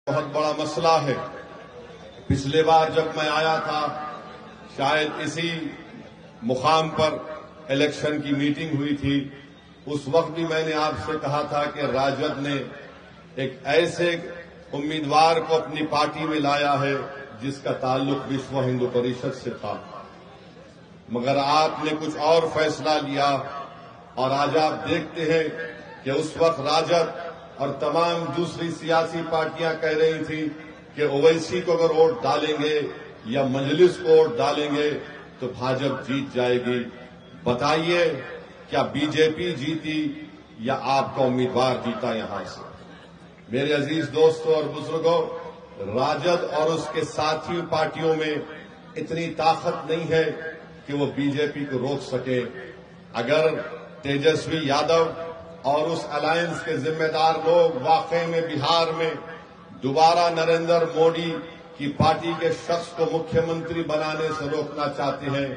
بہت بڑا مسئلہ ہے۔ پچھلے بار جب میں آیا تھا شاید اسی مقام پر الیکشن کی میٹنگ ہوئی تھی، اس وقت بھی میں نے آپ سے کہا تھا کہ راجد نے ایک ایسے امیدوار کو اپنی پارٹی میں لایا ہے جس کا تعلق وشو ہندو پریشد سے تھا، مگر آپ نے کچھ اور فیصلہ لیا اور آج آپ دیکھتے ہیں کہ اس وقت راجد اور تمام دوسری سیاسی پارٹیاں کہہ رہی تھیں کہ اویسی کو اگر ووٹ ڈالیں گے یا مجلس کو ووٹ ڈالیں گے تو بھاجپ جیت جائے گی۔ بتائیے کیا بی جے پی جیتی یا آپ کا امیدوار جیتا یہاں سے؟ میرے عزیز دوستوں اور بزرگوں، راجد اور اس کے ساتھی پارٹیوں میں اتنی طاقت نہیں ہے کہ وہ بی جے پی کو روک سکے۔ اگر تیجسوی یادو اور اس الائنس کے ذمہ دار لوگ واقعی میں بہار میں دوبارہ نریندر مودی کی پارٹی کے شخص کو مکھیہ منتری بنانے سے روکنا چاہتے ہیں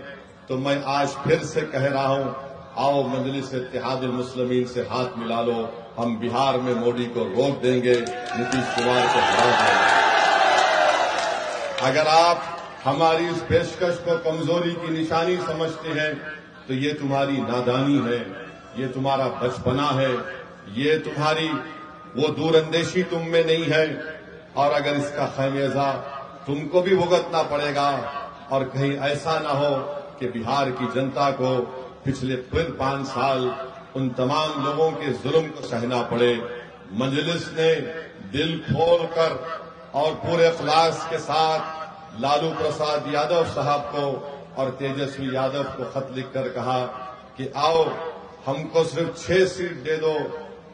تو میں آج پھر سے کہہ رہا ہوں، آؤ مجلس اتحاد المسلمین سے ہاتھ ملا لو، ہم بہار میں مودی کو روک دیں گے، نتیش کمار کو ہرا دیں گے۔ اگر آپ ہماری اس پیشکش کو کمزوری کی نشانی سمجھتے ہیں تو یہ تمہاری نادانی ہے، یہ تمہارا بچپنا ہے، یہ تمہاری وہ دور اندیشی تم میں نہیں ہے، اور اگر اس کا خمیازہ تم کو بھی بھگتنا پڑے گا اور کہیں ایسا نہ ہو کہ بہار کی جنتا کو پچھلے 5 سال ان تمام لوگوں کے ظلم کو سہنا پڑے۔ مجلس نے دل کھول کر اور پورے اخلاص کے ساتھ لالو پرساد یادو صاحب کو اور تیجسوی یادو کو خط لکھ کر کہا کہ آؤ ہم کو صرف 6 سیٹ دے دو،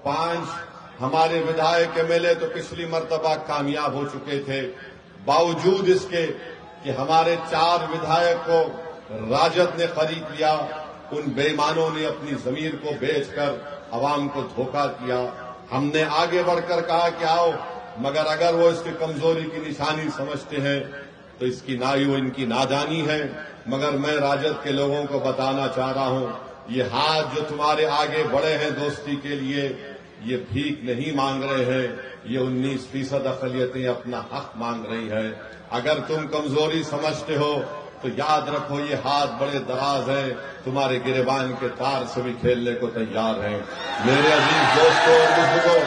5 ہمارے ودھائک ایم ایل اے تو پچھلی مرتبہ کامیاب ہو چکے تھے، باوجود اس کے کہ ہمارے 4 ودھائک کو راجد نے خرید لیا، ان بے ایمانوں نے اپنی ضمیر کو بیچ کر عوام کو دھوکہ دیا۔ ہم نے آگے بڑھ کر کہا کہ آؤ، مگر اگر وہ اس کی کمزوری کی نشانی سمجھتے ہیں تو اس کی ان کی نادانی ہے، مگر میں راجد کے لوگوں کو بتانا چاہ رہا ہوں، یہ ہاتھ جو تمہارے آگے بڑے ہیں دوستی کے لیے، یہ بھیک نہیں مانگ رہے ہیں، یہ 19% اقلیتیں اپنا حق مانگ رہی ہے۔ اگر تم کمزوری سمجھتے ہو تو یاد رکھو یہ ہاتھ بڑے دراز ہیں، تمہارے گریبان کے تار سے بھی کھیلنے کو تیار ہیں۔ میرے عزیز دوستوں اور بزرگوں،